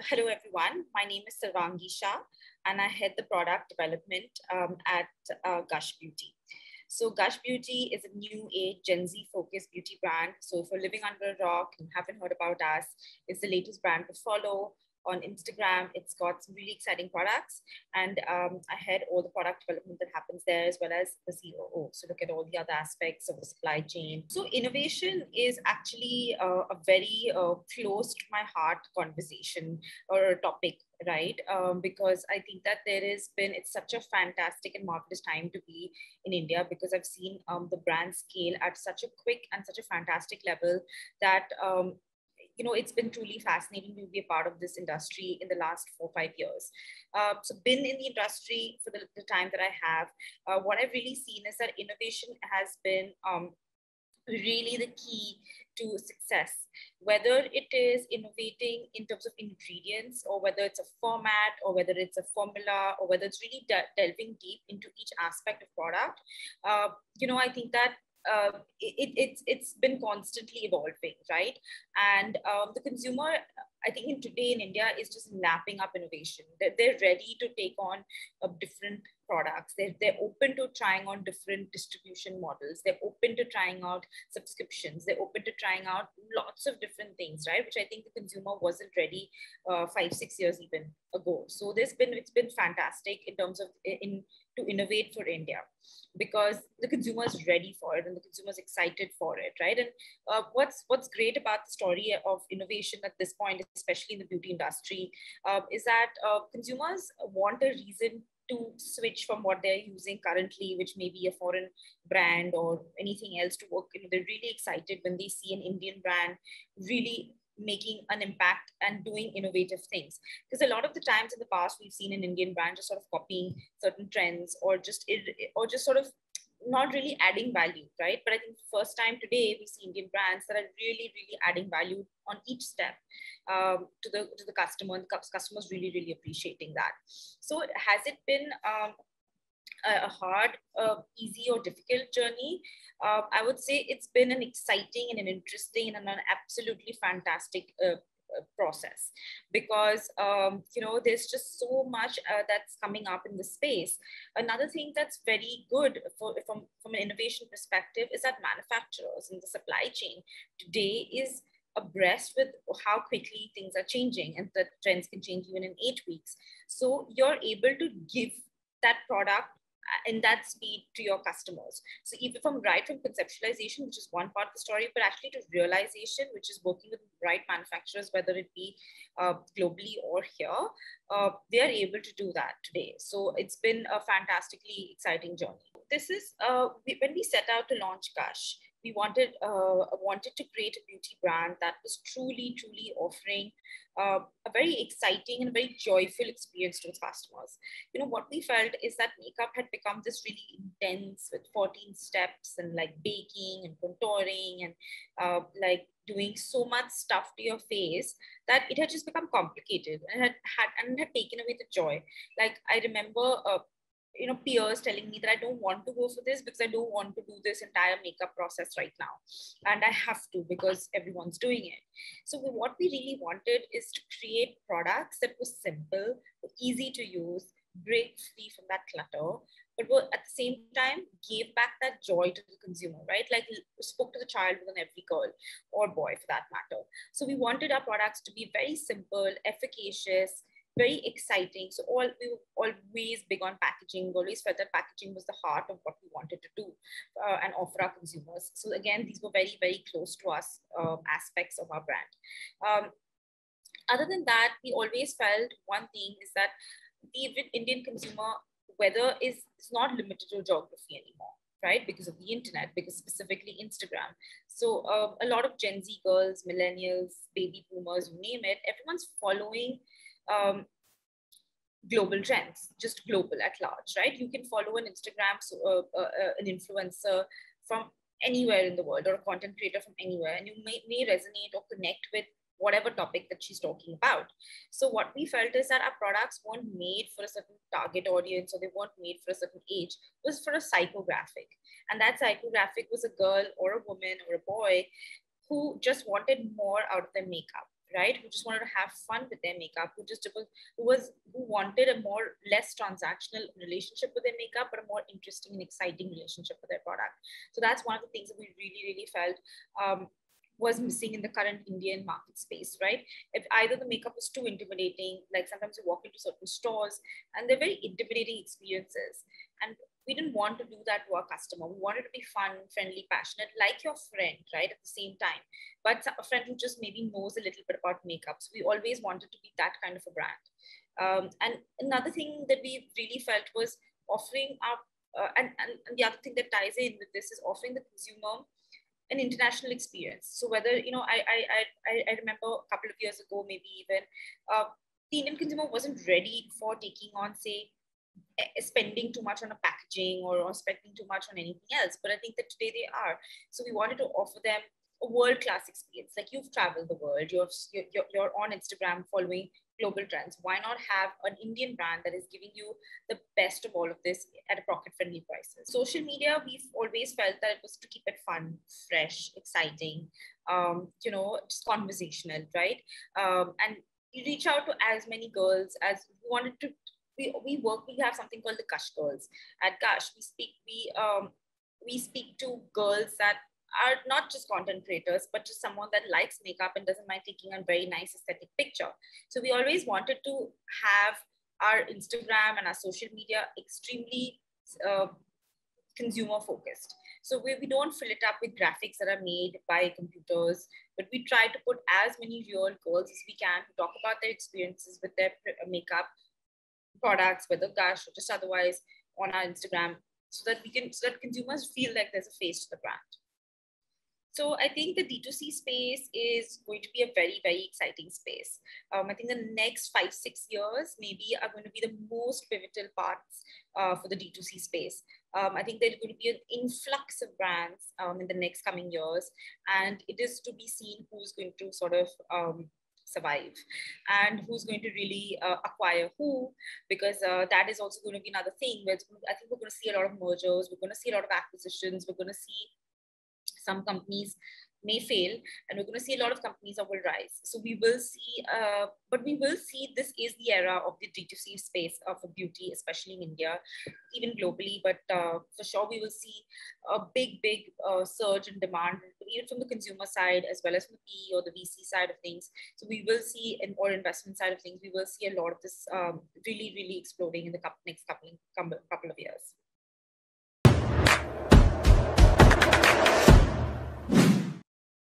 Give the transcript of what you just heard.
Hello everyone. My name is Sarvangi Shah, and I head the product development at Gush Beauty. So Gush Beauty is a new age Gen Z focused beauty brand. So if you're living under a rock and haven't heard about us, it's the latest brand to follow on Instagram. It's got some really exciting products, and I head all the product development that happens there, as well as the COO. So look at all the other aspects of the supply chain. So innovation is actually a very close to my heart conversation or a topic, right? Because I think that it's such a fantastic and marvelous time to be in India, because I've seen the brand scale at such a quick and such a fantastic level that it's been truly fascinating to be a part of this industry in the last 4 or 5 years. So been in the industry for the time that I have. What I've really seen is that innovation has been really the key to success, whether it is innovating in terms of ingredients, or whether it's a format, or whether it's a formula, or whether it's really delving deep into each aspect of product. I think that it's been constantly evolving, right? And the consumer, I think today in India, is just lapping up innovation. They're ready to take on different products. They're open to trying on different distribution models. They're open to trying out subscriptions. They're open to trying out lots of different things, right? Which I think the consumer wasn't ready 5, 6 years even ago. So it's been fantastic in terms of to innovate for India, because the consumer is ready for it and the consumer is excited for it, right? And what's great about the story of innovation at this point, especially in the beauty industry, is that consumers want a reason to switch from what they're using currently, which may be a foreign brand or anything else, to work. They're really excited when they see an Indian brand really making an impact and doing innovative things. Because a lot of the times in the past, we've seen an Indian brand just sort of copying certain trends, or just sort of not really adding value, right? But I think first time today we see Indian brands that are really, really adding value on each step to the customer, and the customers really, really appreciating that. So has it been a hard, easy, or difficult journey? I would say it's been an exciting and an interesting and an absolutely fantastic process, because there's just so much that's coming up in the space. Another thing that's very good from an innovation perspective is that manufacturers in the supply chain today is abreast with how quickly things are changing, and the trends can change even in 8 weeks. So you're able to give that product in that speed to your customers. So even from conceptualization, which is one part of the story, but actually to realization, which is working with right manufacturers, whether it be globally or here, they are able to do that today. So it's been a fantastically exciting journey. This is when we set out to launch Gush, we wanted to create a beauty brand that was truly, truly offering a very exciting and very joyful experience to its customers. What we felt is that makeup had become this really intense, with 14 steps and like baking and contouring and like doing so much stuff to your face, that it had just become complicated and had taken away the joy. Like I remember peers telling me that I don't want to go for this because I don't want to do this entire makeup process right now, and I have to because everyone's doing it. So what we really wanted is to create products that were simple, easy to use, break free from that clutter, but were at the same time gave back that joy to the consumer, right? Like spoke to the child within every girl or boy for that matter. So we wanted our products to be very simple, efficacious, very exciting. So we were always big on packaging. We always felt that packaging was the heart of what we wanted to do and offer our consumers. So again, these were very, very close to us aspects of our brand. Other than that, we always felt one thing is that the Indian consumer, whether is not limited to geography anymore, right? Because of the internet, because specifically Instagram. So a lot of Gen Z girls, millennials, baby boomers, you name it, everyone's following global trends, just global at large, right? You can follow an Instagram, an influencer from anywhere in the world, or a content creator from anywhere, and you may resonate or connect with whatever topic that she's talking about. So what we felt is that our products weren't made for a certain target audience, or they weren't made for a certain age. It was for a psychographic. And that psychographic was a girl or a woman or a boy who just wanted more out of their makeup, right? Who just wanted to have fun with their makeup, who wanted a more less transactional relationship with their makeup, but a more interesting and exciting relationship with their product. So that's one of the things that we really, really felt was missing in the current Indian market space, right? If either the makeup was too intimidating, like sometimes you walk into certain stores and they're very intimidating experiences. And we didn't want to do that to our customer. We wanted to be fun, friendly, passionate, like your friend, right? At the same time, but a friend who just maybe knows a little bit about makeup. So we always wanted to be that kind of a brand. And another thing that we really felt was offering our, and the other thing that ties in with this is offering the consumer an international experience. So whether, I remember a couple of years ago, maybe even, the Indian consumer wasn't ready for taking on, say, spending too much on a packaging or spending too much on anything else. But I think that today they are. So we wanted to offer them a world-class experience. Like, you've traveled the world, you're on Instagram following global trends. Why not have an Indian brand that is giving you the best of all of this at a pocket-friendly prices? Social media, we've always felt that it was to keep it fun, fresh, exciting, just conversational, right? And you reach out to as many girls as who wanted to. We have something called the Gush Girls. At Gush, we speak to girls that are not just content creators, but just someone that likes makeup and doesn't mind taking a very nice aesthetic picture. So we always wanted to have our Instagram and our social media extremely consumer focused. So we don't fill it up with graphics that are made by computers, but we try to put as many real girls as we can to talk about their experiences with their makeup products, whether Gush or just otherwise, on our Instagram, so that consumers feel like there's a face to the brand. So I think the D2C space is going to be a very, very exciting space. I think the next 5-6 years maybe are going to be the most pivotal parts for the D2C space. I think there's going to be an influx of brands in the next coming years, and it is to be seen who's going to sort of survive and who's going to really acquire who, because that is also going to be another thing where I think we're going to see a lot of mergers, we're going to see a lot of acquisitions, we're going to see some companies may fail, and we're going to see a lot of companies that will rise. So we will see, but we will see this is the era of the D2C space for beauty, especially in India, even globally. But for sure, we will see a big surge in demand, even from the consumer side as well as from the PE or the VC side of things. So we will see, or investment side of things, we will see a lot of this really exploding in the next couple of years.